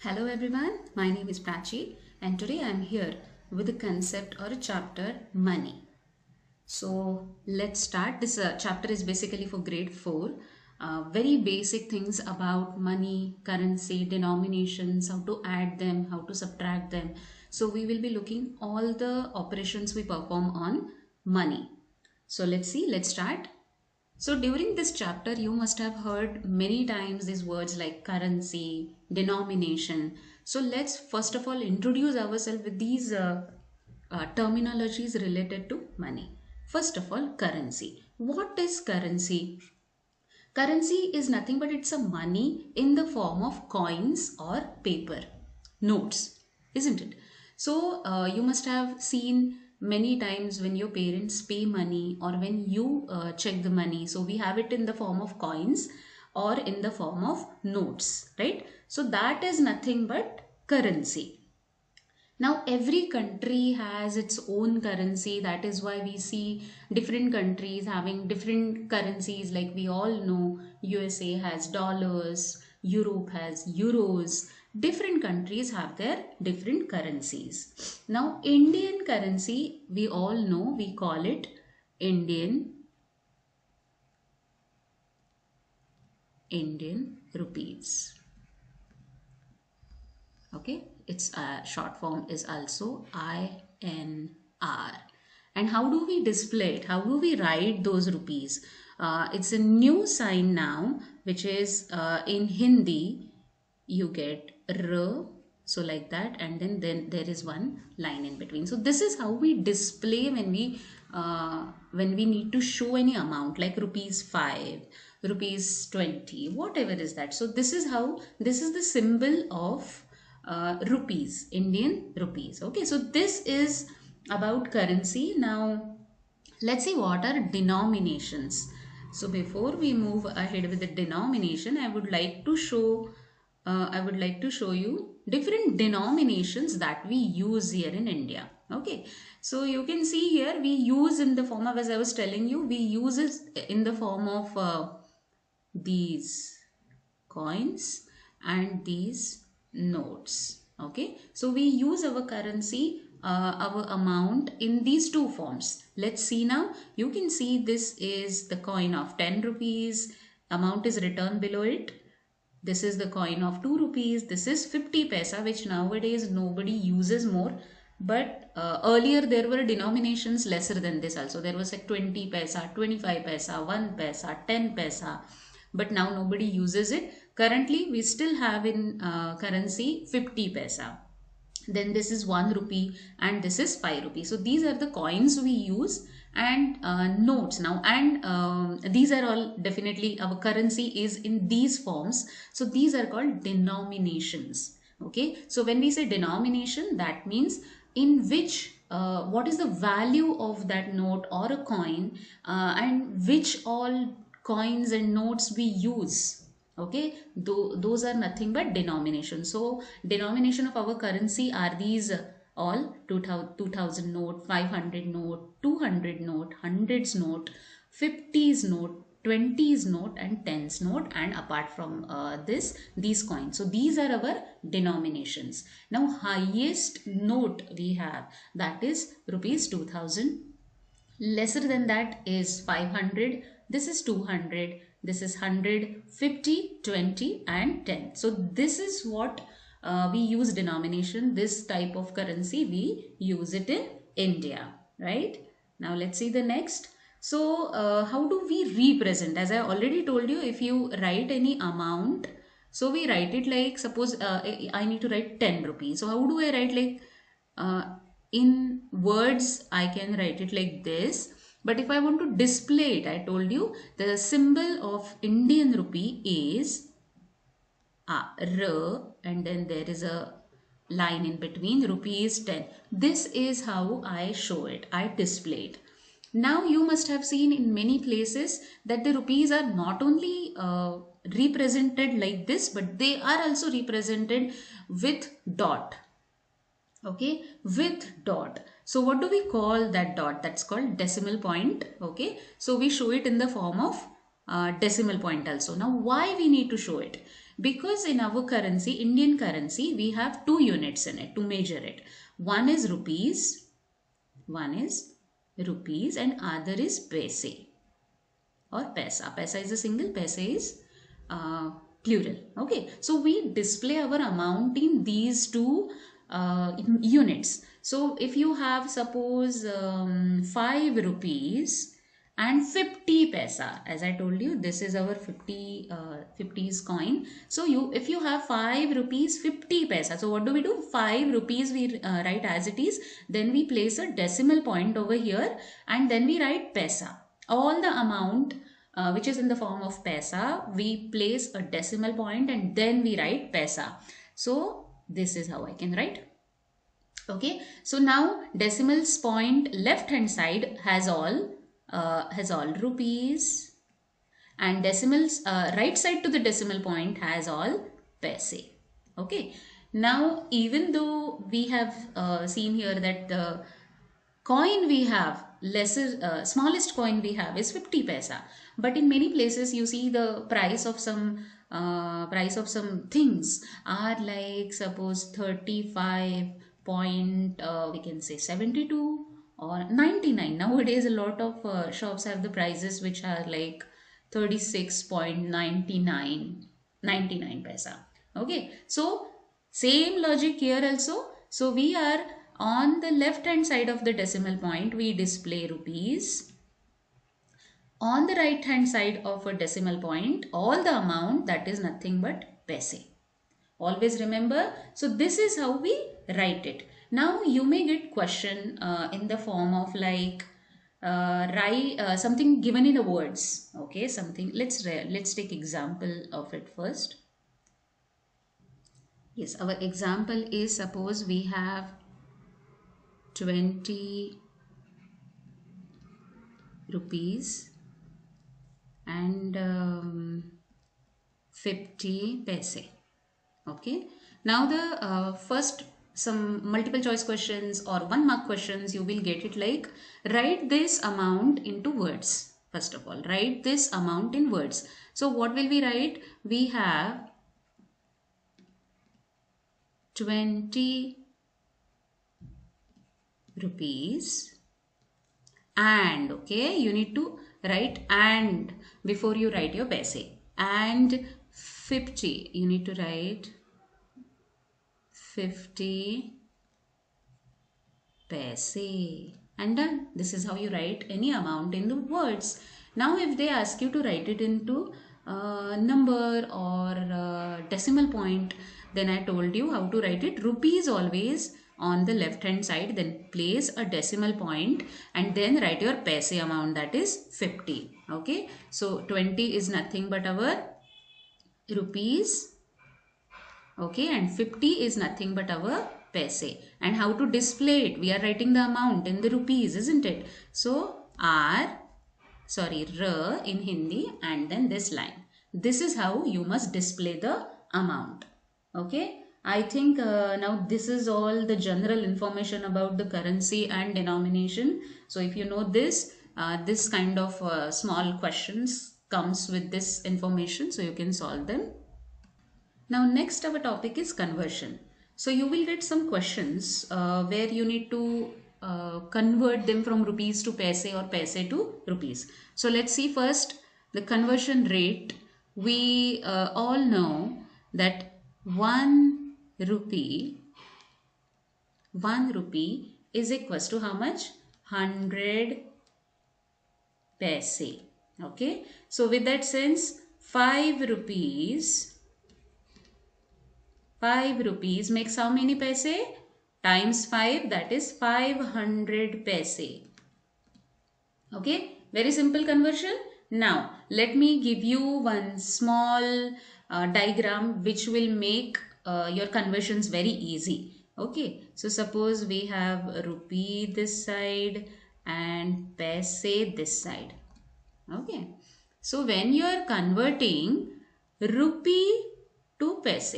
Hello everyone, my name is Prachi and today I am here with a concept or a chapter money. So let's start. This chapter is basically for grade 4. Very basic things about money, currency, denominations, how to add them, how to subtract them. So we will be looking all the operations we perform on money. So let's start. So during this chapter, you must have heard many times these words like currency, denomination. So let's first of all introduce ourselves with these terminologies related to money. First of all, currency. What is currency? Currency is nothing but it's a money in the form of coins or paper, notes, isn't it? So you must have seen many times when your parents pay money or when you check the money. So we have it in the form of coins or in the form of notes, right? So that is nothing but currency. Now, every country has its own currency. That is why we see different countries having different currencies. Like we all know, USA has dollars, Europe has euros. Different countries have their different currencies. Now, Indian currency, we all know, we call it Indian rupees. Okay, its short form is also INR. And how do we display it? How do we write those rupees? It's a new sign now, which is in Hindi you get r, so like that, and then there is one line in between. So this is how we display when we need to show any amount like rupees 5, rupees 20, whatever is that. So this is the symbol of rupees, Indian rupees. Okay, so this is about currency. Now let's see what are denominations. So before we move ahead with the denomination, I would like to show you different denominations that we use here in India. Okay, so you can see here we use in the form of, as I was telling you, we use it in the form of these coins and these notes. Okay, so we use our currency, our amount in these two forms. Let's see now. You can see this is the coin of 10 rupees. Amount is written below it. This is the coin of 2 rupees. This is 50 paisa, which nowadays nobody uses more. But earlier there were denominations lesser than this also. There was like 20 paisa, 25 paisa, 1 paisa, 10 paisa. But now nobody uses it. Currently we still have in currency 50 paisa. Then this is 1 rupee and this is 5 rupee. So these are the coins we use, and notes now, and these are all definitely our currency is in these forms. So these are called denominations. Okay, so when we say denomination, that means in which what is the value of that note or a coin, and which all coins and notes we use. Okay, those are nothing but denomination. So denomination of our currency are these all: 2000 note, 500 note, 200 note, hundreds note, 50s note, 20s note, and 10s note, and apart from these coins. So these are our denominations. Now highest note we have, that is rupees 2000. Lesser than that is 500. This is 200. This is 100, 50, 20, and 10. So this is what we use denomination. This type of currency we use it in India, right? Now let's see the next. So how do we represent? As I already told you, if you write any amount, so we write it like, suppose I need to write 10 rupees. So how do I write? Like in words I can write it like this. But if I want to display it, I told you the symbol of Indian rupee is R, and then there is a line in between. Rupee is 10. This is how I show it, I display it. Now you must have seen in many places that the rupees are not only represented like this, but they are also represented with dot. Okay, with dot. So what do we call that dot? That's called decimal point. Okay, so we show it in the form of decimal point also. Now why we need to show it? Because in our currency, Indian currency, we have two units in it to measure it. One is rupees, and other is paise or paisa. Paisa is a single, paise is plural. Okay, so we display our amount in these two units. So if you have, suppose, 5 rupees and 50 paisa, as I told you, this is our 50s coin. So if you have 5 rupees 50 paisa, so what do? 5 rupees we write as it is, then we place a decimal point over here, and then we write paisa. All the amount which is in the form of paisa, we place a decimal point and then we write paisa. So this is how I can write. Okay, so now decimals point left hand side has all rupees, and decimals right side to the decimal point has all paise. Okay, now even though we have seen here that the coin we have smallest coin we have is 50 paisa, but in many places you see the price of some things are like, suppose, 35 point we can say 72 or 99. Nowadays a lot of shops have the prices which are like 36.99 paisa. Okay, so same logic here also. So we are on the left hand side of the decimal point, we display rupees. On the right hand side of a decimal point, all the amount, that is nothing but paise. Always remember. So this is how we write it. Now you may get question in the form of like write something given in the words. Okay, something. Let's take example of it first. Yes, our example is, suppose we have 20 rupees and 50 paise. Okay, now the first some multiple choice questions or 1 mark questions, you will get it like, write this amount into words. First of all, write this amount in words. So what will we write? We have 20 rupees and, okay, you need to write and before you write your paise, and 50, you need to write 50 paise, and done. This is how you write any amount in the words. Now if they ask you to write it into number or decimal point, then I told you how to write it. Rupees always on the left hand side, then place a decimal point and then write your paise amount, that is 50. Okay, so 20 is nothing but our rupees. Okay, and 50 is nothing but our paise. And how to display it? We are writing the amount in the rupees, isn't it? So R in Hindi, and then this line. This is how you must display the amount. Okay, I think now this is all the general information about the currency and denomination. So if you know this, this kind of small questions comes with this information, so you can solve them. Now next our topic is conversion. So you will get some questions where you need to convert them from rupees to paise or paise to rupees. So let's see first the conversion rate. We all know that 1 rupee is equals to how much? 100 paise. Okay, so with that sense, 5 rupees makes how many paise? Times 5, that is 500 paise. Okay, very simple conversion. Now let me give you one small diagram which will make your conversions very easy. Okay, so suppose we have rupee this side and paise this side. Okay, so when you are converting rupee to paise,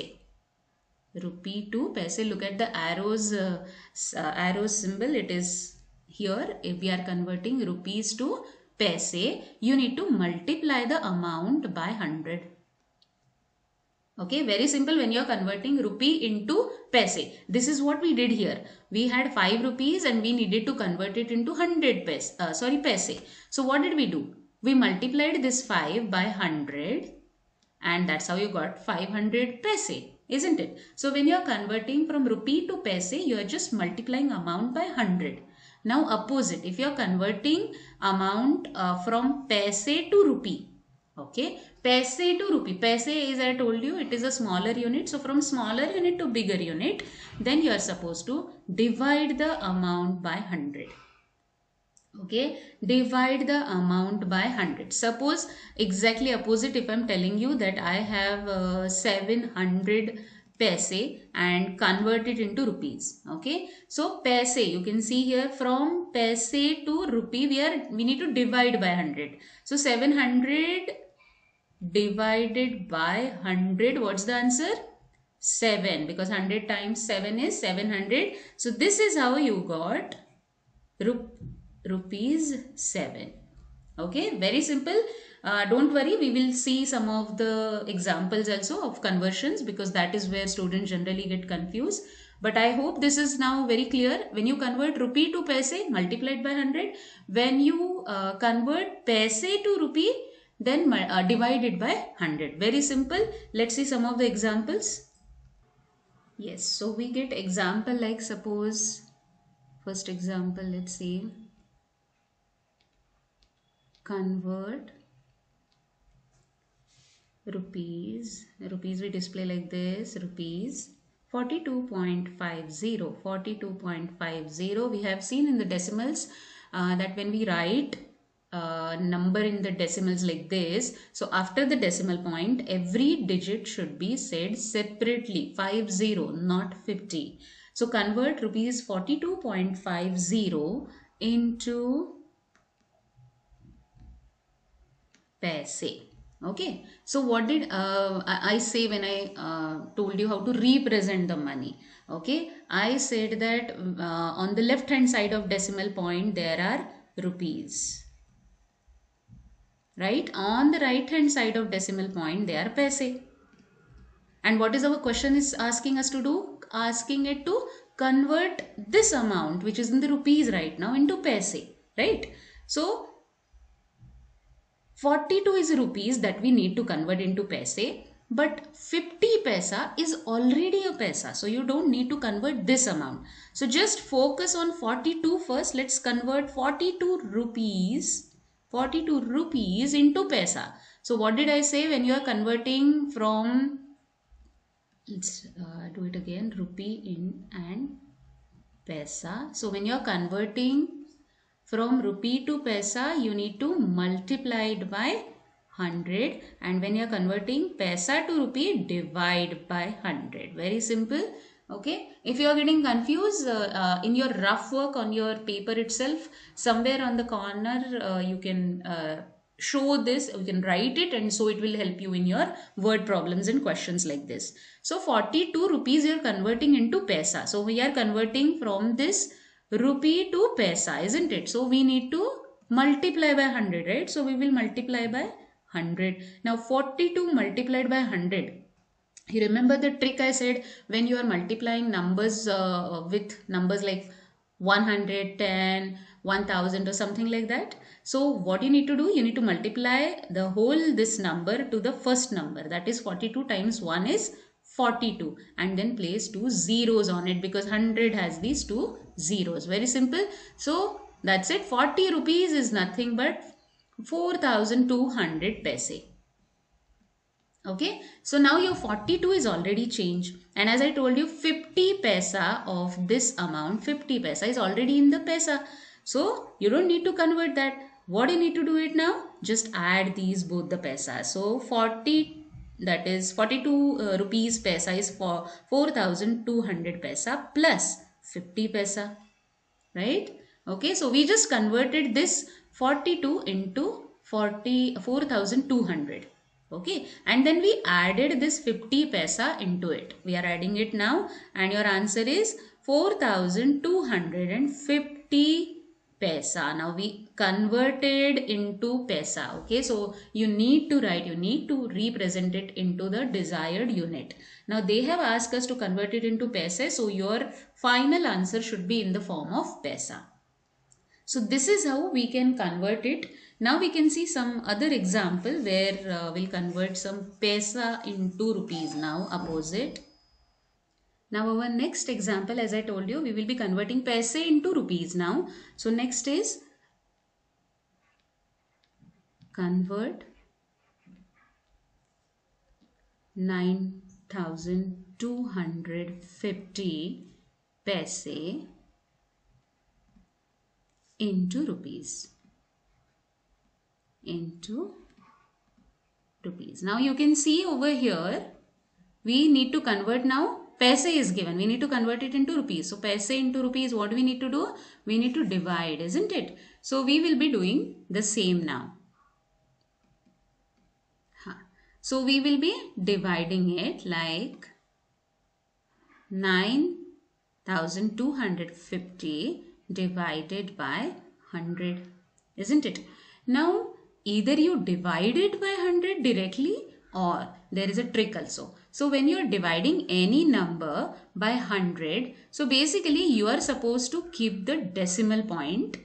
look at the arrows symbol, it is here. If we are converting rupees to paise, you need to multiply the amount by 100. Okay, very simple when you are converting rupee into paise. This is what we did here. We had 5 rupees and we needed to convert it into 100 paise. So what did we do? We multiplied this 5 by 100 and that's how you got 500 paise, isn't it? So when you are converting from rupee to paise, you are just multiplying amount by 100. Now opposite, if you are converting amount from paise to rupee, okay, paise to rupee. Paise is, I told you, it is a smaller unit. So from smaller unit to bigger unit, then you are supposed to divide the amount by 100. Okay, divide the amount by 100. Suppose exactly opposite, if I'm telling you that I have 700 paise and convert it into rupees. Okay, so paise, you can see here, from paise to rupee we need to divide by 100. So 700 divided by 100, what's the answer? 7, because 100 times 7 is 700. So this is how you got rupees 7. Okay, very simple. Don't worry, we will see some of the examples also of conversions, because that is where students generally get confused. But I hope this is now very clear. When you convert rupee to paise, multiplied by 100. When you convert paise to rupee, then divide it by 100. Very simple. Let's see some of the examples. Yes, so we get example like, suppose first example, let's see, convert rupees we display like this, rupees 42.50. We have seen in the decimals that when we write number in the decimals like this, so after the decimal point every digit should be said separately, 50, not 50. So convert rupees 42.50 into paise. Okay, so what did I say when I told you how to represent the money? Okay, I said that on the left hand side of decimal point there are rupees, right? On the right hand side of decimal point they are paise. And what is our question is asking us to do? Asking it to convert this amount which is in the rupees right now into paise, right? So 42 is rupees that we need to convert into paise, but 50 paisa is already a paisa, so you don't need to convert this amount. So just focus on 42 first. Let's convert 42 rupees into paisa. So what did I say? When you are converting from, let's do it again, rupee in and paisa. So when you are converting from rupee to paisa, you need to multiply it by 100, and when you are converting paisa to rupee, divide by 100. Very simple. Okay, if you are getting confused, in your rough work on your paper itself, somewhere on the corner you can show this, you can write it, and so it will help you in your word problems and questions like this. So 42 rupees you are converting into paisa. So we are converting from this rupee to paisa, isn't it? So we need to multiply by 100, right? So we will multiply by 100. Now 42 multiplied by 100. You remember the trick I said, when you are multiplying numbers with numbers like 110, 1000 or something like that. So what you need to do, you need to multiply the whole this number to the first number, that is 42 times 1 is 42, and then place 2 zeros on it, because 100 has these 2 zeros. Very simple. So that's it. 40 rupees is nothing but 4200 paise. Okay, so now your 42 is already changed, and as I told you, 50 paisa of this amount, 50 paisa is already in the paisa, so you don't need to convert that. What you need to do it now? Just add these both the paisa. So 40, that is 42 rupees paisa is for 4200 paisa plus 50 paisa, right? Okay, so we just converted this 42 into 4200. Okay, and then we added this 50 paisa into it. We are adding it now, and your answer is 4250 paisa. Now we converted into paisa. Okay, so you need to write, you need to represent it into the desired unit. Now they have asked us to convert it into paisa, so your final answer should be in the form of paisa. So this is how we can convert it. Now we can see some other example where we'll convert some paisa into rupees. Now opposite. Now our next example, as I told you, we will be converting paise into rupees now. So next is convert 9,250 paise into rupees. Now you can see over here, we need to convert now. Paise is given. We need to convert it into rupees. So paise into rupees, what do we need to do? We need to divide, isn't it? So we will be doing the same now. So we will be dividing it like 9,250 divided by 100, isn't it? Now either you divide it by 100 directly, or there is a trick also. So when you are dividing any number by 100, so basically you are supposed to keep the decimal point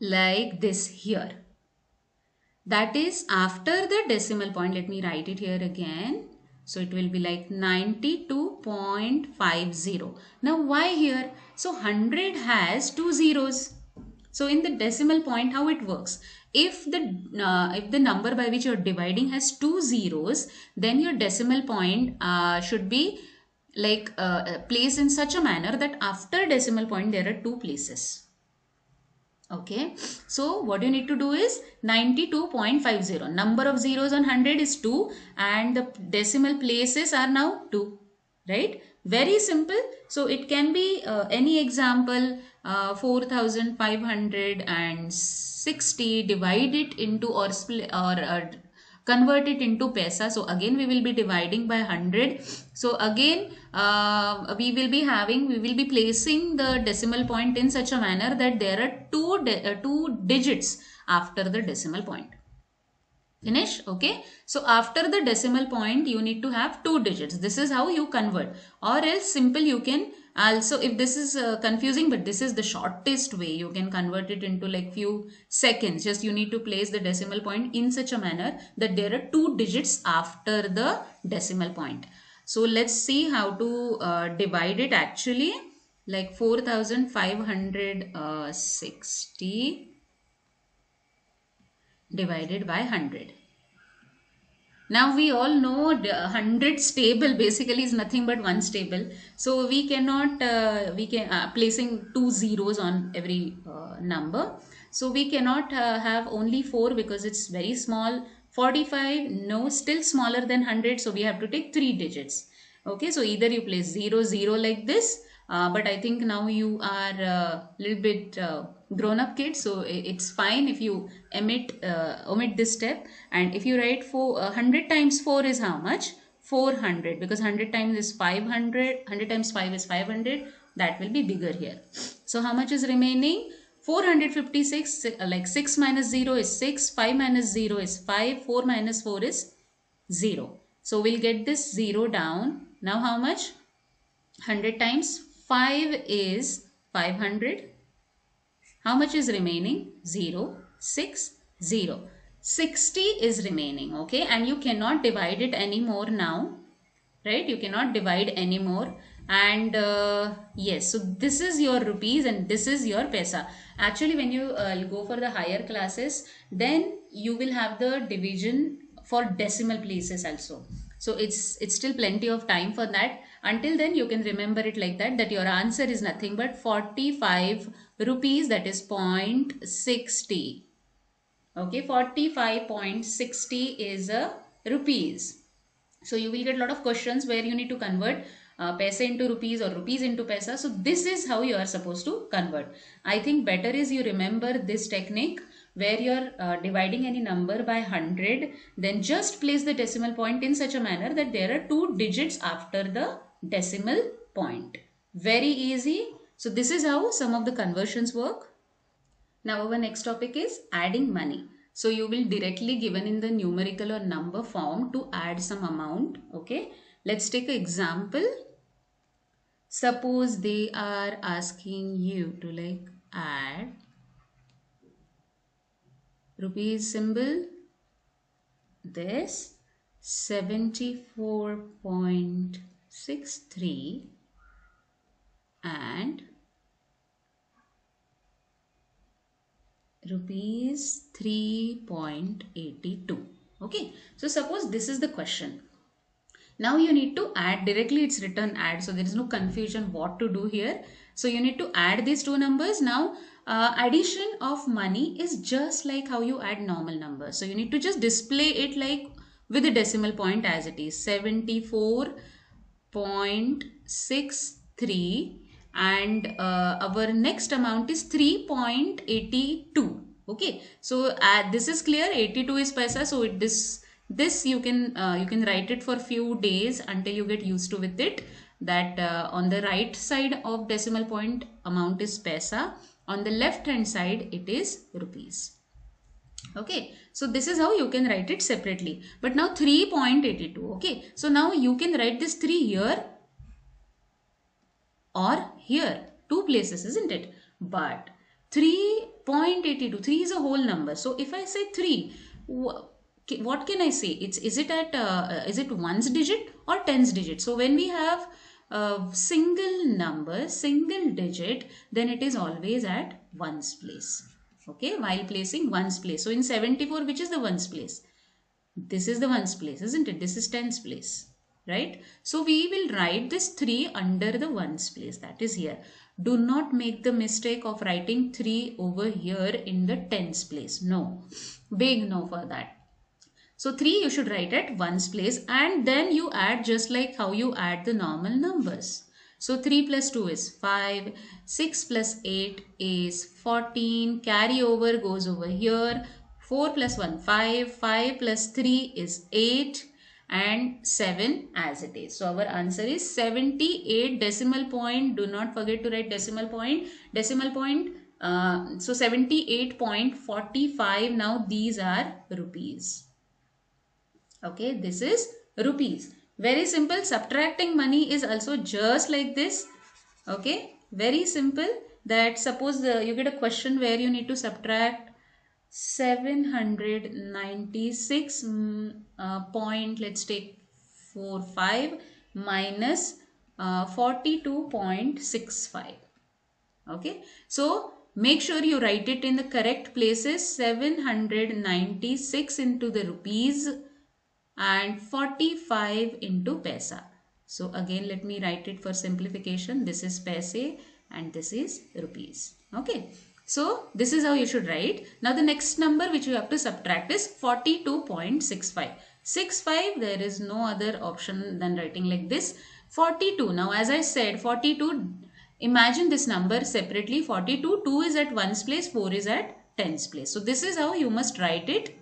like this here. That is after the decimal point. Let me write it here again. So it will be like 92.50. Now why here? So 100 has two zeros. So in the decimal point, how it works? If the number by which you are dividing has two zeros, then your decimal point should be like placed in such a manner that after decimal point there are two places. Okay, so what you need to do is 92.50. Number of zeros on 100 is 2 and the decimal places are now 2. Right? Very simple. So it can be any example, 4,560, divide it into or split or convert it into paisa. So again we will be dividing by 100. So again we will be placing the decimal point in such a manner that there are two digits after the decimal point. Finish? Okay. So after the decimal point you need to have two digits. This is how you convert, or else simple you can also, if this is confusing, but this is the shortest way, you can convert it into like few seconds. Just you need to place the decimal point in such a manner that there are two digits after the decimal point. So let's see how to divide it actually. Like 4,560 divided by 100. Now we all know 100 stable basically is nothing but one stable. So we cannot, placing two zeros on every number. So we cannot have only 4 because it's very small. 45, no, still smaller than 100. So we have to take 3 digits. Okay, so either you place 0, 0 like this. But I think now you are a little bit grown up kids, so it's fine if you omit this step. And if you write 100 times 4 is how much? 400, because 100 times is 500, 100 times 5 is 500, that will be bigger here. So how much is remaining? 456, like 6 minus 0 is 6, 5 minus 0 is 5, 4 minus 4 is 0. So we'll get this 0 down. Now how much? 100 times 5 is 500. How much is remaining? 0, 6, 0. 60 is remaining, okay? And you cannot divide it anymore now, right? You cannot divide anymore. And yes, so this is your rupees and this is your paisa. Actually, when you go for the higher classes, then you will have the division for decimal places also. So it's still plenty of time for that. Until then, you can remember it like that your answer is nothing but 45 rupees, that is 0.60. Okay, 45.60 is a rupees. So you will get a lot of questions where you need to convert paisa into rupees or rupees into paisa. So this is how you are supposed to convert. I think better is you remember this technique where you are dividing any number by 100, then just place the decimal point in such a manner that there are two digits after the decimal point. Very easy. So this is how some of the conversions work. Now our next topic is adding money. So you will directly given in the numerical or number form to add some amount. Okay. Let's take an example. Suppose they are asking you to like add rupees symbol, this 74.63 and rupees 3.82. Okay, so suppose this is the question. Now you need to add, directly it's written add, so there is no confusion what to do here. So you need to add these two numbers. Now addition of money is just like how you add normal numbers. So you need to just display it like with the decimal point as it is, 74.63, and our next amount is 3.82. Okay, so this is clear. 82 is paisa, so this you can write it for few days until you get used to with it, that on the right side of decimal point amount is paisa, on the left hand side it is rupees. Okay, so this is how you can write it separately. But now 3.82. Okay, so now you can write this 3 here or here, two places, isn't it? But 3.82, 3 is a whole number. So if I say 3, what can I say? Is it ones digit or tens digit? So when we have single number, single digit, then it is always at ones place. Okay, while placing ones place. So in 74, which is the ones place? This is the ones place, isn't it? This is tens place, right? So we will write this 3 under the ones place, that is here. Do not make the mistake of writing 3 over here in the tens place. No, big no for that. So 3 you should write at ones place, and then you add just like how you add the normal numbers. So 3 plus 2 is 5, 6 plus 8 is 14, carry over goes over here, 4 plus 1 5, 5 plus 3 is 8 and 7 as it is. So our answer is 78 decimal point. Do not forget to write decimal point. Decimal point. So 78.45. Now these are rupees. Okay, this is rupees. Very simple. Subtracting money is also just like this. Okay, very simple. That suppose you get a question where you need to subtract 796 point, let's take 45 minus 42.65. Okay, so make sure you write it in the correct places. 796 into the rupees and 45 into paisa. So again, let me write it for simplification. This is paise and this is rupees. Okay, so this is how you should write. Now the next number which you have to subtract is 42.65. 65, there is no other option than writing like this. 42, now as I said, 42, imagine this number separately. 42, 2 is at ones place, 4 is at tens place. So this is how you must write it.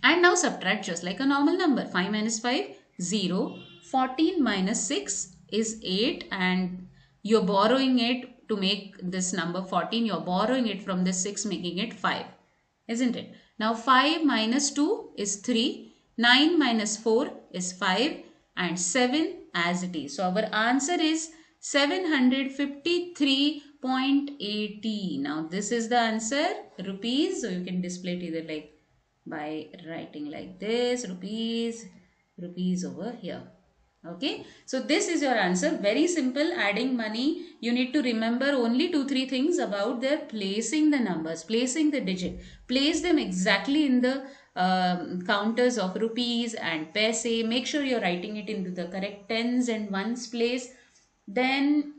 And now subtract just like a normal number. 5 minus 5, 0. 14 minus 6 is 8, and you're borrowing it to make this number 14. You're borrowing it from this 6, making it 5. Isn't it? Now 5 minus 2 is 3. 9 minus 4 is 5. And 7 as it is. So our answer is 753.80. Now this is the answer, rupees. So you can display it either like by writing like this, rupees, rupees over here. Okay, so this is your answer. Very simple. Adding money, you need to remember only 2-3 things about their placing the numbers, placing the digit. Place them exactly in the counters of rupees and paise. Make sure you're writing it into the correct tens and ones place. Then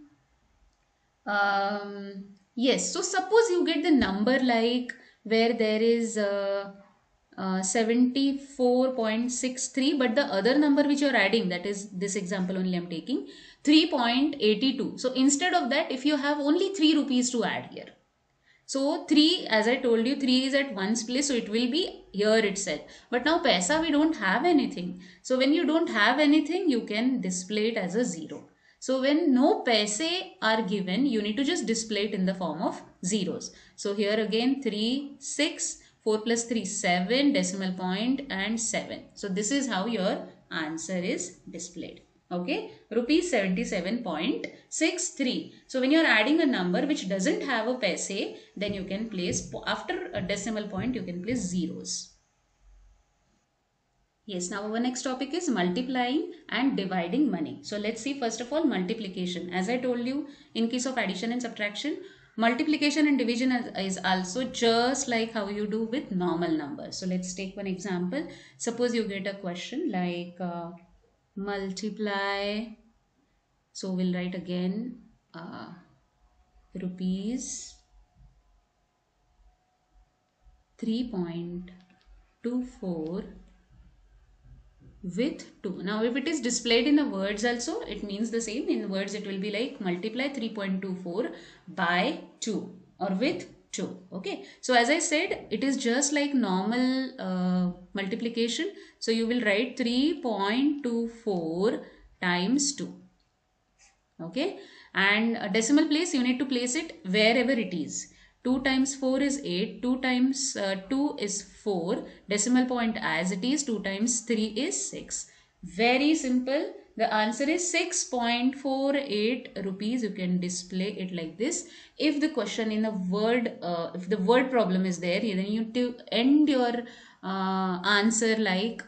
yes, so suppose you get the number like where there is 74.63, but the other number which you are adding, that is this example only I am taking, 3.82. So instead of that, if you have only 3 rupees to add here, so 3, as I told you, 3 is at ones place, so it will be here itself. But now paisa, we don't have anything. So when you don't have anything, you can display it as a 0. So when no paise are given, you need to just display it in the form of zeros. So here again 3, 6, 4 plus 3, 7, decimal point and 7. So this is how your answer is displayed. Okay, rupees 77.63. So when you are adding a number which doesn't have a paise, then you can place, after a decimal point, you can place zeros. Yes, now our next topic is multiplying and dividing money. So let's see first of all multiplication. As I told you, in case of addition and subtraction, multiplication and division is also just like how you do with normal numbers. So let's take one example. Suppose you get a question like multiply. So we'll write again rupees 3.24 with 2. Now if it is displayed in the words also, it means the same. In words it will be like multiply 3.24 by 2 or with 2. Okay, so as I said, it is just like normal multiplication. So you will write 3.24 times 2. Okay, and a decimal place, you need to place it wherever it is. 2 times 4 is 8, 2 times 2 is 4, decimal point as it is, 2 times 3 is 6. Very simple. The answer is 6.48 rupees. You can display it like this. If the question in the word, if the word problem is there, then you need to end your answer like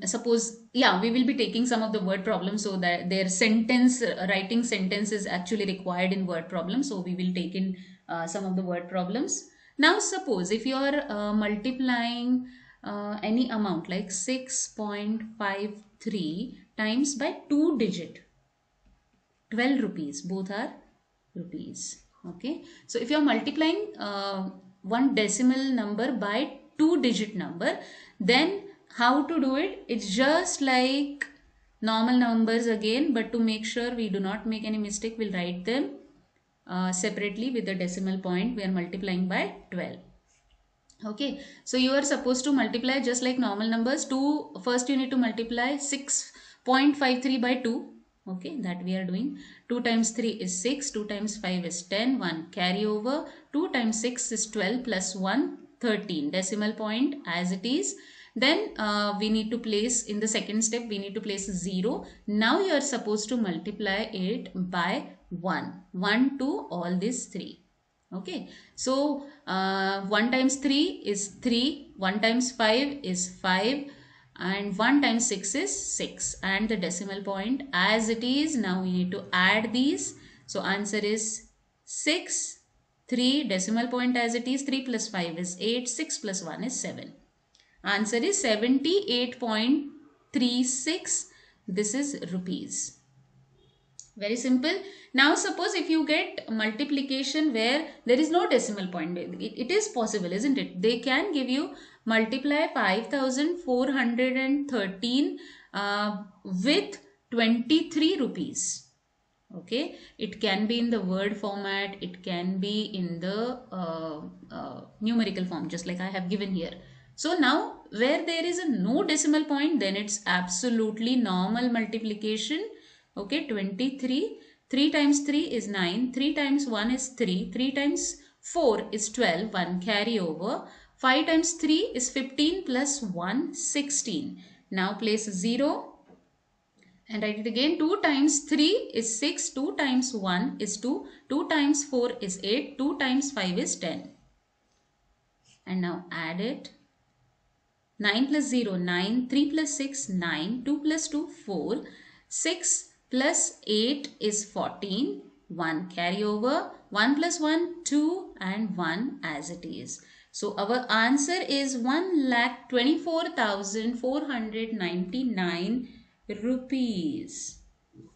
suppose, yeah, we will be taking some of the word problems, so that their sentence writing sentence is actually required in word problem. So we will take in some of the word problems. Now suppose if you are multiplying any amount like 6.53 times by 2 digit, 12 rupees, both are rupees. Okay, so if you are multiplying one decimal number by 2 digit number, then how to do it? It's just like normal numbers again, but to make sure we do not make any mistake, we'll write them separately with the decimal point. We are multiplying by 12. Okay, so you are supposed to multiply just like normal numbers. First you need to multiply 6.53 by 2. Okay, that we are doing. 2 times 3 is 6, 2 times 5 is 10, 1 carry over, 2 times 6 is 12 plus 1, 13, decimal point as it is. Then we need to place, in the second step, we need to place 0. Now you are supposed to multiply it by 1. 1 to all these 3. Okay, so 1 times 3 is 3, 1 times 5 is 5, and 1 times 6 is 6, and the decimal point as it is. Now we need to add these. So answer is 6, 3, decimal point as it is, 3 plus 5 is 8, 6 plus 1 is 7. Answer is 78.36. This is rupees. Very simple. Now suppose if you get multiplication where there is no decimal point, it is possible, isn't it? They can give you multiply 5413 with 23 rupees. Okay, it can be in the word format, it can be in the numerical form, just like I have given here. So now where there is a no decimal point, then it's absolutely normal multiplication. Okay, 23, 3 times 3 is 9, 3 times 1 is 3, 3 times 4 is 12, 1 carry over, 5 times 3 is 15 plus 1, 16. Now place 0 and write it again. 2 times 3 is 6, 2 times 1 is 2, 2 times 4 is 8, 2 times 5 is 10. And now add it. 9 plus 0, 9, 3 plus 6, 9, 2 plus 2, 4, 6 plus 8 is 14, 1 carry over, 1 plus 1, 2 and 1 as it is. So our answer is 1,24,499 rupees.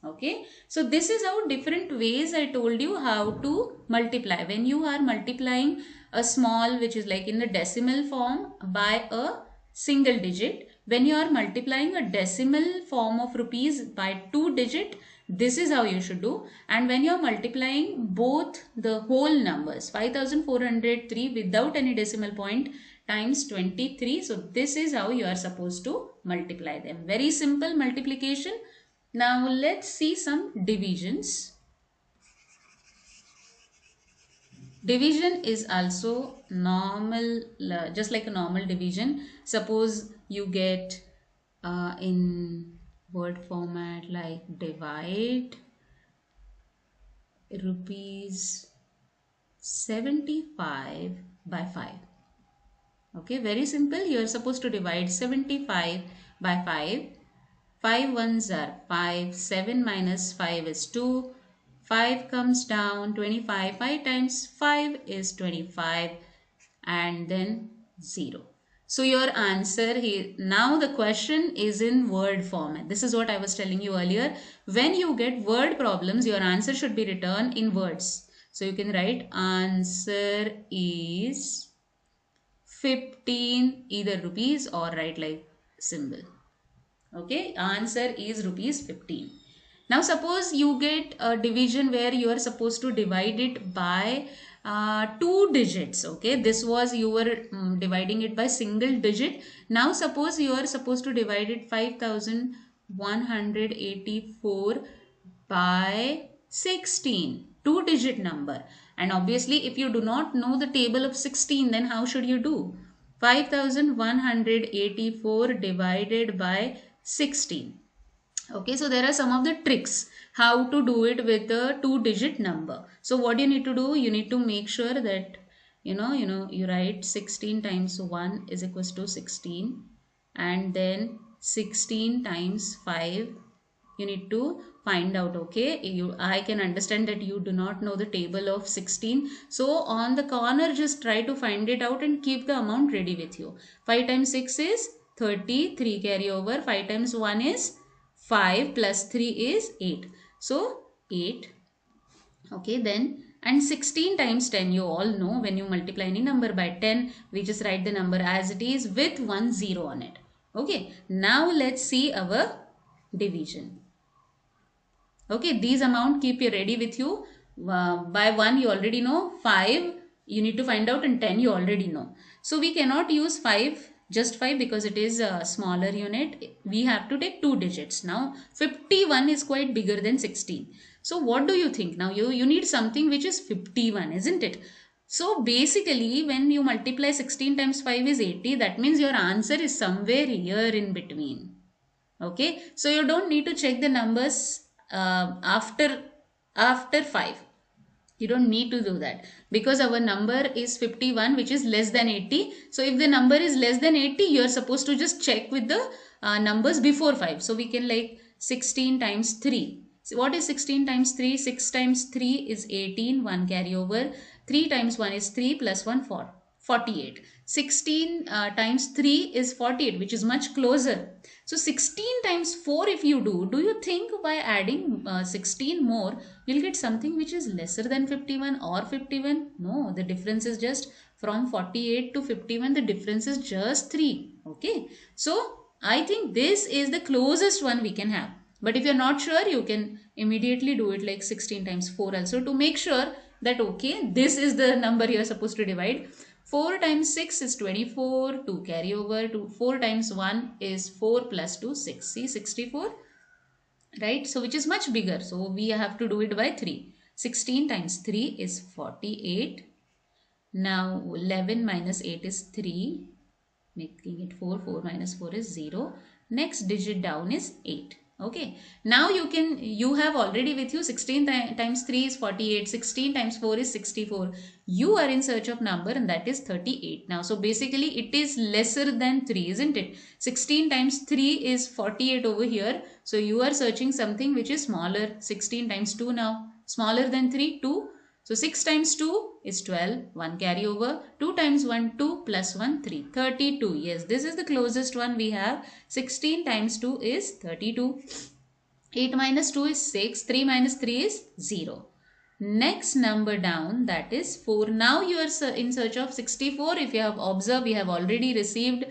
Okay, so this is how different ways I told you how to multiply. When you are multiplying a small, which is like in the decimal form, by a single digit, when you are multiplying a decimal form of rupees by 2 digit, this is how you should do. And when you are multiplying both the whole numbers, 5403 without any decimal point times 23, so this is how you are supposed to multiply them. Very simple multiplication. Now let's see some divisions. Division is also normal, just like a normal division. Suppose you get in word format like divide rupees 75 by 5. Okay, very simple. You are supposed to divide 75 by 5. 5 ones are 5. 7 minus 5 is 2. 5 comes down 25. 5 times 5 is 25 and then 0. So your answer here, now the question is in word format. This is what I was telling you earlier. When you get word problems, your answer should be written in words. So you can write answer is 15 either rupees or write like symbol. Okay, answer is rupees 15. Now suppose you get a division where you are supposed to divide it by two digits. Okay, this was you were dividing it by single digit. Now suppose you are supposed to divide it 5184 by 16, two digit number. And obviously if you do not know the table of 16, then how should you do? 5184 divided by 16. Okay, so there are some of the tricks how to do it with a two digit number. So what you need to do, you need to make sure that you write 16 times 1 is equals to 16, and then 16 times 5 you need to find out. Okay, I can understand that you do not know the table of 16, so on the corner just try to find it out and keep the amount ready with you. 5 times 6 is 30, 3 carry over. 5 times 1 is 5 plus 3 is 8, so 8. Okay, then and 16 times 10, you all know when you multiply any number by 10, we just write the number as it is with 1 0 on it. Okay, now let's see our division. Okay, these amount keep you ready with you. By 1 you already know, 5 you need to find out, and 10 you already know. So we cannot use 5, just 5, because it is a smaller unit. We have to take two digits. Now 51 is quite bigger than 16. So what do you think? Now you need something which is 51, isn't it? So basically when you multiply 16 times 5 is 80. That means your answer is somewhere here in between. Okay, so you don't need to check the numbers after 5. You don't need to do that, because our number is 51, which is less than 80. So if the number is less than 80, you are supposed to just check with the numbers before 5. So we can like 16 times 3. So what is 16 times 3? 6 times 3 is 18, 1 carry over. 3 times 1 is 3 plus 1 4. 48. 16 times 3 is 48, which is much closer. So 16 times 4 if you do you think by adding 16 more, you'll get something which is lesser than 51 or 51? No, the difference is just from 48 to 51, the difference is just 3. Okay, so I think this is the closest one we can have. But if you're not sure, you can immediately do it like 16 times 4 also to make sure that okay, this is the number you're supposed to divide. 4 times 6 is 24, 2 carry over. 4 times 1 is 4 plus 2, 6. See, 64, right? So which is much bigger. So we have to do it by 3. 16 times 3 is 48. Now 11 minus 8 is 3, making it 4. 4 minus 4 is 0. Next digit down is 8. Okay, now you have already with you 16 times 3 is 48, 16 times 4 is 64. You are in search of number, and that is 38 now. So basically it is lesser than 3, isn't it? 16 times 3 is 48 over here. So you are searching something which is smaller. 16 times 2 now, smaller than 3, 2. So 6 times 2 is 12, 1 carry over. 2 times 1, 2 plus 1, 3, 32. Yes, this is the closest one we have. 16 times 2 is 32. 8 minus 2 is 6, 3 minus 3 is 0. Next number down, that is 4. Now you are in search of 64. If you have observed, we have already received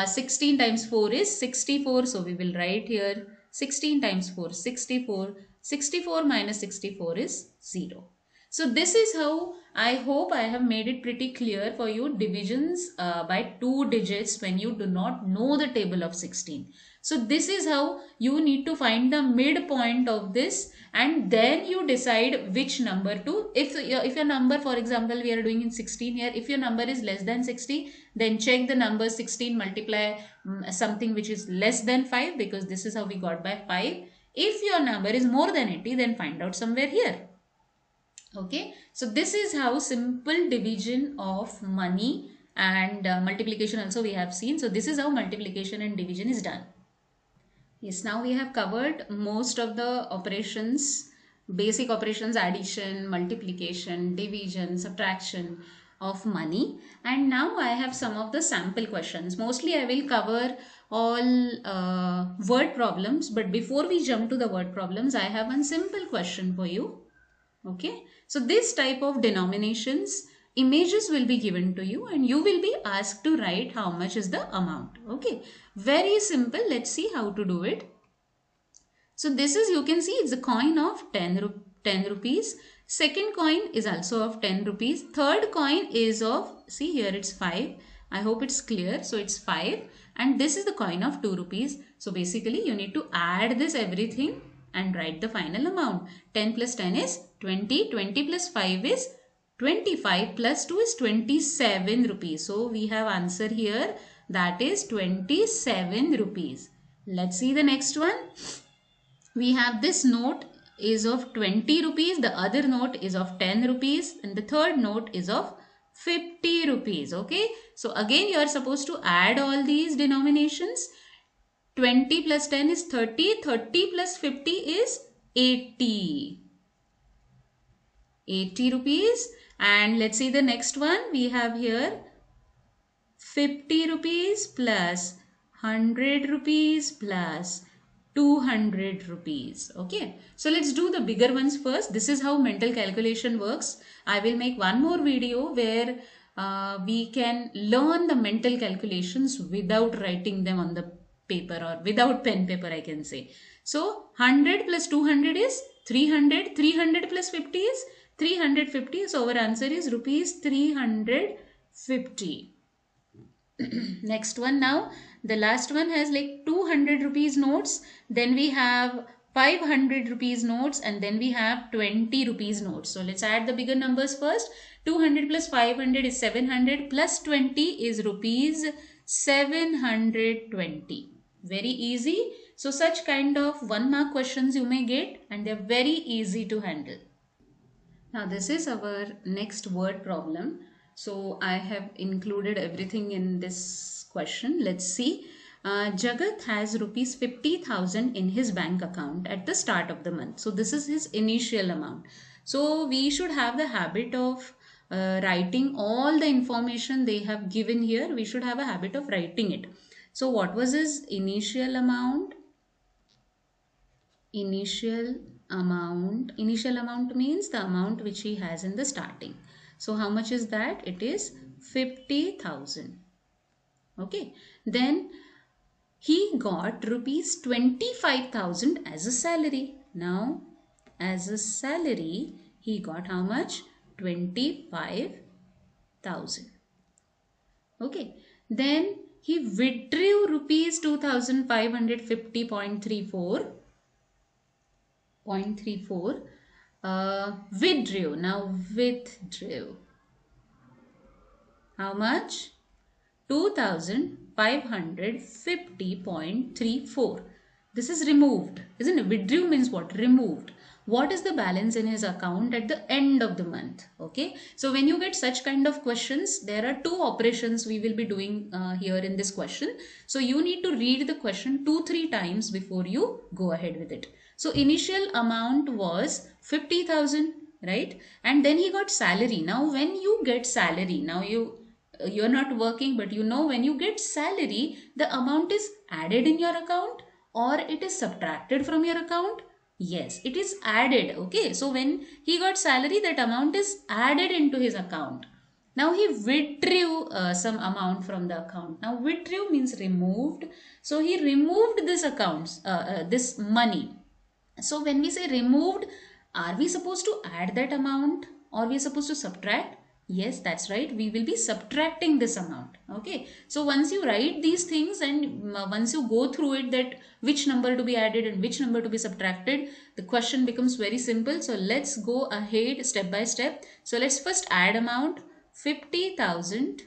16 times 4 is 64. So we will write here 16 times 4, 64. 64 minus 64 is 0. So this is how, I hope I have made it pretty clear for you, divisions by two digits when you do not know the table of 16. So this is how you need to find the midpoint of this, and then you decide which number to, if your number, for example, we are doing in 16 here, if your number is less than 60, then check the number 16, multiply something which is less than 5, because this is how we got by 5. If your number is more than 80, then find out somewhere here. Okay, so this is how simple division of money and multiplication also we have seen. So this is how multiplication and division is done. Yes, now we have covered most of the operations, basic operations, addition, multiplication, division, subtraction of money. And now I have some of the sample questions. Mostly I will cover all word problems, but before we jump to the word problems, I have one simple question for you. Okay, so this type of denominations, images will be given to you and you will be asked to write how much is the amount. Okay, very simple. Let's see how to do it. So this is, you can see it's a coin of 10 rupees. Second coin is also of 10 rupees. Third coin is of, see here it's 5. I hope it's clear. So it's 5 and this is the coin of 2 rupees. So basically you need to add this everything and write the final amount. 10 plus 10 is 20. 20 plus 5 is 25 plus 2 is 27 rupees. So we have answer here, that is 27 rupees. Let's see the next one. We have this note is of 20 rupees. The other note is of 10 rupees. And the third note is of 50 rupees. Okay. So again you are supposed to add all these denominations. 20 plus 10 is 30. 30 plus 50 is 80. 80 rupees. And let's see the next one. We have here 50 rupees plus 100 rupees plus 200 rupees. Okay. So let's do the bigger ones first. This is how mental calculation works. I will make one more video where we can learn the mental calculations without writing them on the paper or without pen paper, I can say. So 100 plus 200 is 300. 300 plus 50 is 350. So our answer is rupees 350. Next one now. The last one has like 200 rupees notes. Then we have 500 rupees notes and then we have 20 rupees notes. So let's add the bigger numbers first. 200 plus 500 is 700 plus 20 is rupees 720. Very easy. So such kind of 1 mark questions you may get and they're very easy to handle. Now this is our next word problem. So I have included everything in this question. Let's see. Jagat has rupees 50,000 in his bank account at the start of the month. So this is his initial amount. So we should have the habit of writing all the information they have given here. We should have a habit of writing it. So what was his initial amount? Initial amount means the amount which he has in the starting. So how much is that? It is 50,000. Okay. Then he got rupees 25,000 as a salary. Now as a salary he got how much? 25,000. Okay. Then he withdrew rupees 2,550.34. Withdrew. Now withdrew. How much? 2,550.34. This is removed, isn't it? Withdrew means what? Removed. What is the balance in his account at the end of the month? Okay. So when you get such kind of questions, there are two operations we will be doing here in this question. So you need to read the question 2-3 times before you go ahead with it. So initial amount was 50,000, right? And then he got salary. Now when you get salary, now you're not working, but you know when you get salary, the amount is added in your account or it is subtracted from your account. Yes, it is added. Okay, so when he got salary, that amount is added into his account. Now he withdrew some amount from the account. Now withdrew means removed. So he removed this accounts, this money. So when we say removed, are we supposed to add that amount or we are supposed to subtract? Yes, that's right. We will be subtracting this amount. Okay. So once you write these things and once you go through it, that which number to be added and which number to be subtracted, the question becomes very simple. So let's go ahead step by step. So let's first add amount 50,000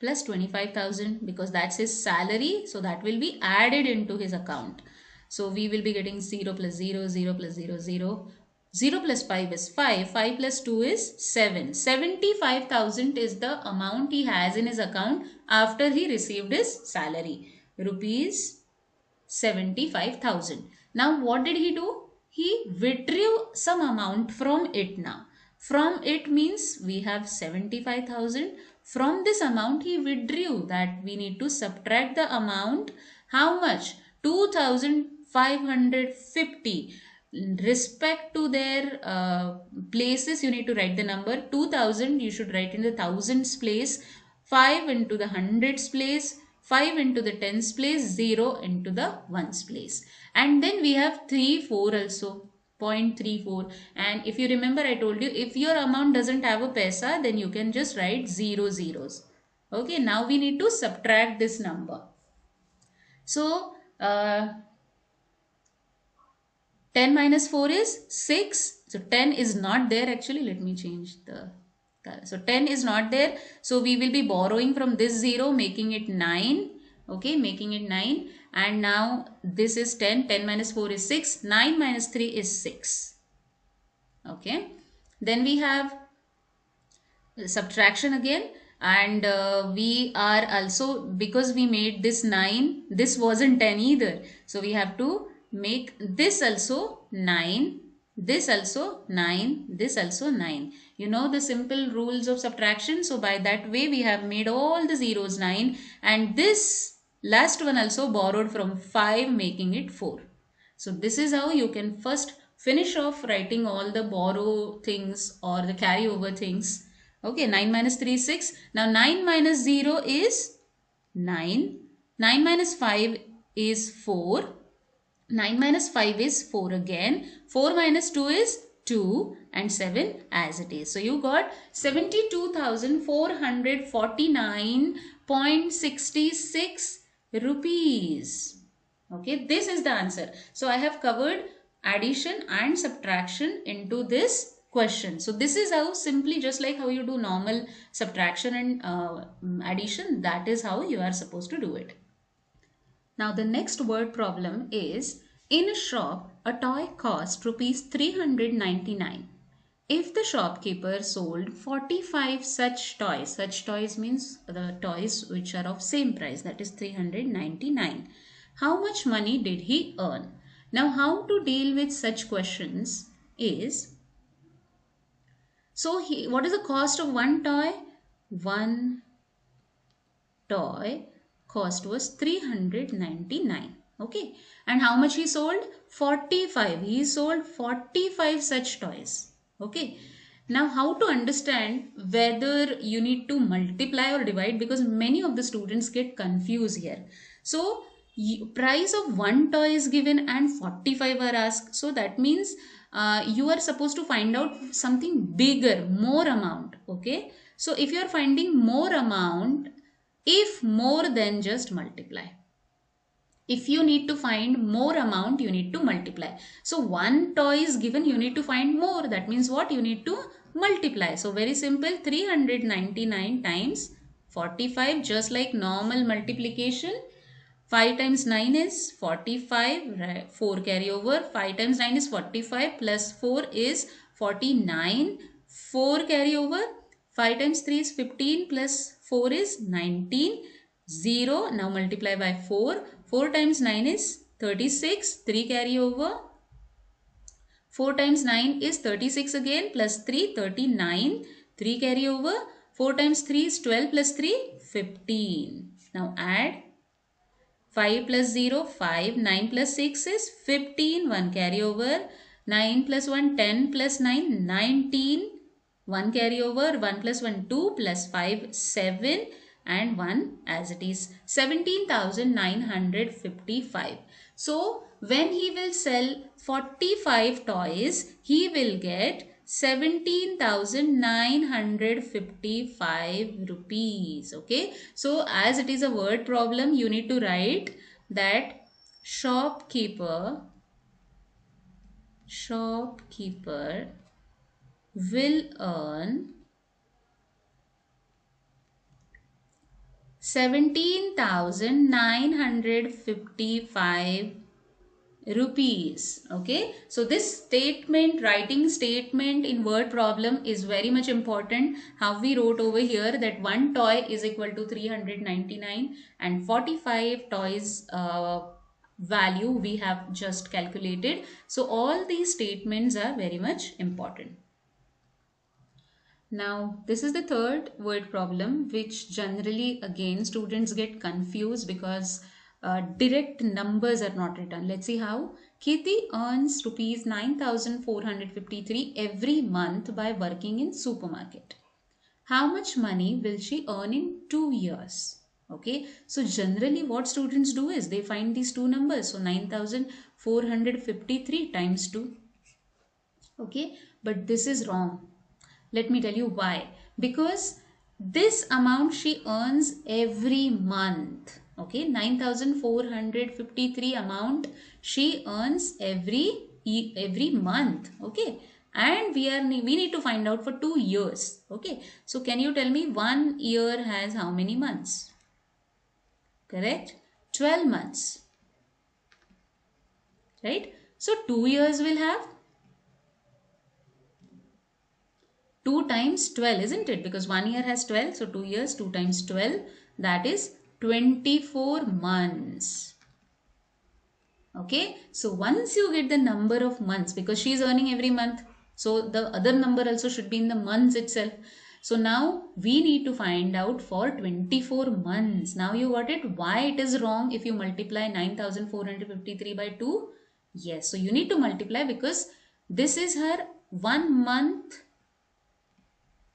plus 25,000 because that's his salary. So that will be added into his account. So we will be getting 0 plus 0, 0 plus 0, 0. 0 plus 5 is 5. 5 plus 2 is 7. 75,000 is the amount he has in his account after he received his salary. Rupees 75,000. Now what did he do? He withdrew some amount from it now. From it means we have 75,000. From this amount he withdrew that we need to subtract the amount. How much? 2,550. Respect to their places, you need to write the number. 2,000 you should write in the thousands place. 5 into the hundreds place. 5 into the tens place, 0 into the ones place. And then we have 3, 4 also. 0.34. And if you remember, I told you, if your amount doesn't have a paisa, then you can just write 0 zeros. Okay, now we need to subtract this number. So, 10 minus 4 is 6. So 10 is not there actually. Let me change the color. So 10 is not there. So we will be borrowing from this 0, making it 9. Okay, making it 9. And now this is 10. 10 minus 4 is 6. 9 minus 3 is 6. Okay. Then we have subtraction again. And we are also, because we made this 9, this wasn't 10 either. So we have to make this also 9, this also 9, this also 9. You know the simple rules of subtraction. So by that way we have made all the zeros 9, and this last one also borrowed from 5, making it 4. So this is how you can first finish off writing all the borrow things or the carryover things. Okay, 9 minus 3 is 6. Now 9 minus 0 is 9. 9 minus 5 is 4. 9 minus 5 is 4 again. 4 minus 2 is 2 and 7 as it is. So you got 72,449.66 rupees. Okay, this is the answer. So I have covered addition and subtraction into this question. So this is how, simply just like how you do normal subtraction and addition, that is how you are supposed to do it. Now the next word problem is, in a shop a toy cost rupees 399. If the shopkeeper sold 45 such toys means the toys which are of same price, that is 399. How much money did he earn? Now how to deal with such questions is, so what is the cost of one toy? One toy cost was 399. Okay. And how much he sold? 45. He sold 45 such toys. Okay. Now how to understand whether you need to multiply or divide, because many of the students get confused here. So price of one toy is given and 45 are asked. So that means you are supposed to find out something bigger, more amount. Okay. So if you are finding more amount, if more, then just multiply. If you need to find more amount, you need to multiply. So one toy is given, you need to find more. That means what? You need to multiply. So very simple, 399 times 45, just like normal multiplication. 5 times 9 is 45, right? 4 carry over. 5 times 9 is 45 plus 4 is 49. 4 carry over. 5 times 3 is 15 plus 4 is 19. 0. Now multiply by 4. 4 times 9 is 36. 3 carry over. 4 times 9 is 36 again plus 3, 39. 3 carry over. 4 times 3 is 12 plus 3, 15. Now add. 5 plus 0, 5. 9 plus 6 is 15. 1 carry over. 9 plus 1, 10 plus 9, 19. 1 carry over. 1 plus 1, 2 plus 5, 7. And 1 as it is. 17,955. So when he will sell 45 toys, he will get 17,955 rupees. Okay, so as it is a word problem, you need to write that shopkeeper will earn 17,955 rupees. Okay, so this statement, writing statement in word problem is very much important. How we wrote over here that one toy is equal to 399 and 45 toys value we have just calculated. So all these statements are very much important. Now, this is the third word problem, which generally again students get confused because direct numbers are not written. Let's see how. Kirti earns rupees 9,453 every month by working in supermarket. How much money will she earn in 2 years? Okay, so generally what students do is they find these two numbers. So 9,453 times 2. Okay, but this is wrong. Let me tell you why. Because this amount she earns every month. Okay, 9,453 amount she earns every month. Okay, and we need to find out for 2 years. Okay, so can you tell me 1 year has how many months? Correct, 12 months. Right, so 2 years will have 2 times 12, isn't it? Because 1 year has 12. So 2 years, 2 times 12, that is 24 months. Okay. So once you get the number of months, because she is earning every month, so the other number also should be in the months itself. So now we need to find out for 24 months. Now you got it. Why it is wrong if you multiply 9,453 by 2? Yes. So you need to multiply because this is her 1 month.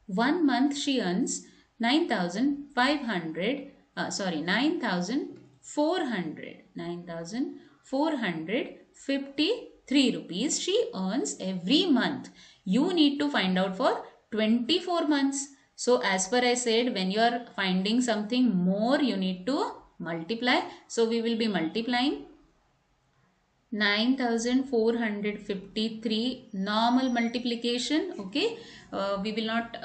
1 month she earns 9,453 rupees she earns every month. You need to find out for 24 months. So as per I said, when you are finding something more, you need to multiply. So we will be multiplying 9,453 normal multiplication. Okay, we will not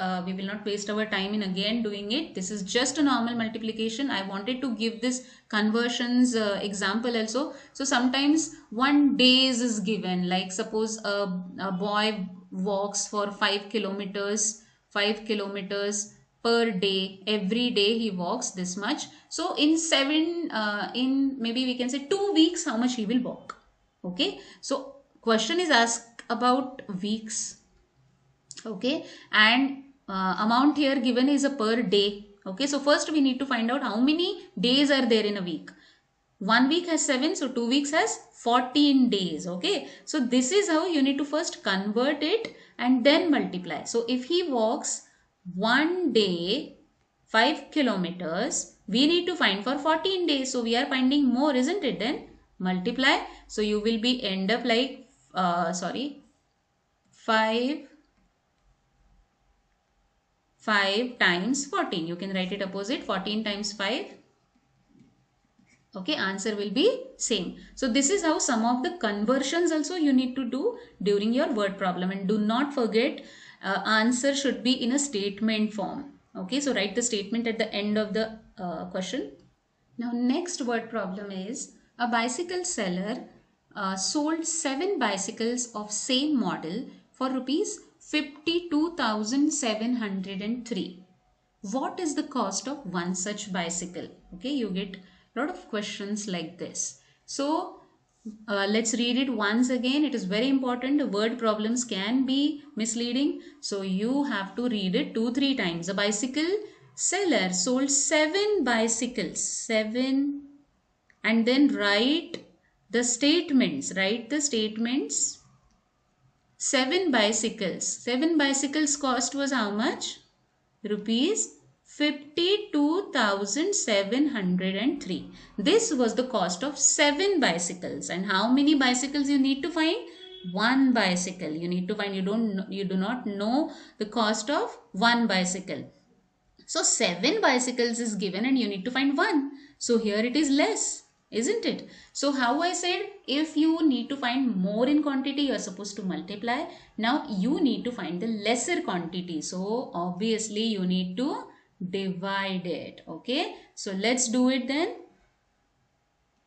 waste our time in again doing it. This is just a normal multiplication. I wanted to give this conversions example also. So sometimes 1 days is given, like suppose a boy walks for 5 kilometers per day. Every day he walks this much. So in maybe we can say 2 weeks, how much he will walk. Okay, so question is asked about weeks. Okay, and amount here given is a per day. Okay, so first we need to find out how many days are there in a week. 1 week has 7, so 2 weeks has 14 days. Okay, so this is how you need to first convert it and then multiply. So if he walks 1 day 5 kilometers, we need to find for 14 days. So we are finding more, isn't it? Then multiply. So you will be end up like 5 times 14. You can write it opposite. 14 times 5. Okay, answer will be same. So this is how some of the conversions also you need to do during your word problem. And do not forget, answer should be in a statement form. Okay, so write the statement at the end of the question. Now next word problem is, a bicycle seller sold 7 bicycles of same model for rupees 52,703. What is the cost of one such bicycle? Okay, you get a lot of questions like this. So let's read it once again. It is very important. The word problems can be misleading. So you have to read it 2-3 times. A bicycle seller sold 7 bicycles. 7. And then write the statements. 7 bicycles. 7 bicycles cost was how much? Rupees 52,703. This was the cost of 7 bicycles. And how many bicycles you need to find? one bicycle. You need to find, you do not know the cost of one bicycle. So 7 bicycles is given and you need to find 1. So here it is less, isn't it? So how I said, if you need to find more in quantity, you are supposed to multiply. Now you need to find the lesser quantity. So obviously you need to divide it. Okay. So let's do it then.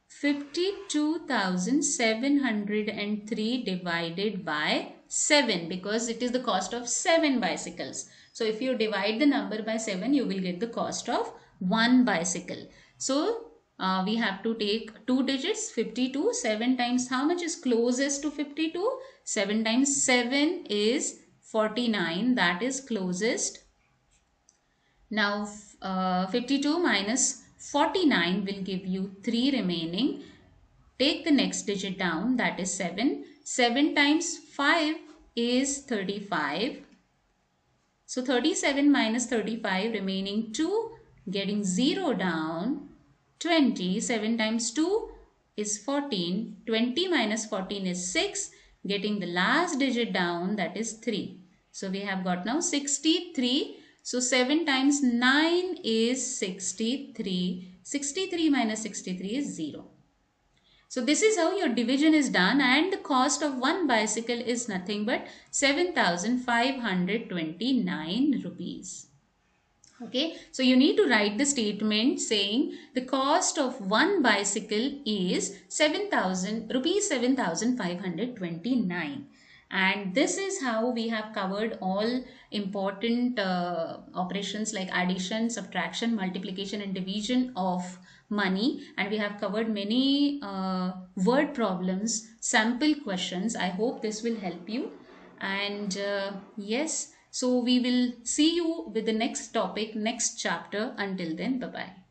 52,703 divided by 7, because it is the cost of 7 bicycles. So if you divide the number by 7, you will get the cost of 1 bicycle. So we have to take 2 digits, 52. 7 times how much is closest to 52? 7 times 7 is 49. That is closest. Now 52 minus 49 will give you 3 remaining. Take the next digit down, that is 7. 7 times 5 is 35. So 37 minus 35, remaining 2, getting 0 down. 20. 7 times 2 is 14. 20 minus 14 is 6. Getting the last digit down, that is 3. So we have got now 63. So 7 times 9 is 63. 63 minus 63 is 0. So this is how your division is done, and the cost of one bicycle is nothing but 7,529 rupees. Okay, so you need to write the statement saying the cost of one bicycle is 7,529. And this is how we have covered all important operations like addition, subtraction, multiplication and division of money. And we have covered many word problems, sample questions. I hope this will help you. And yes, so we will see you with the next topic, next chapter. Until then, bye-bye.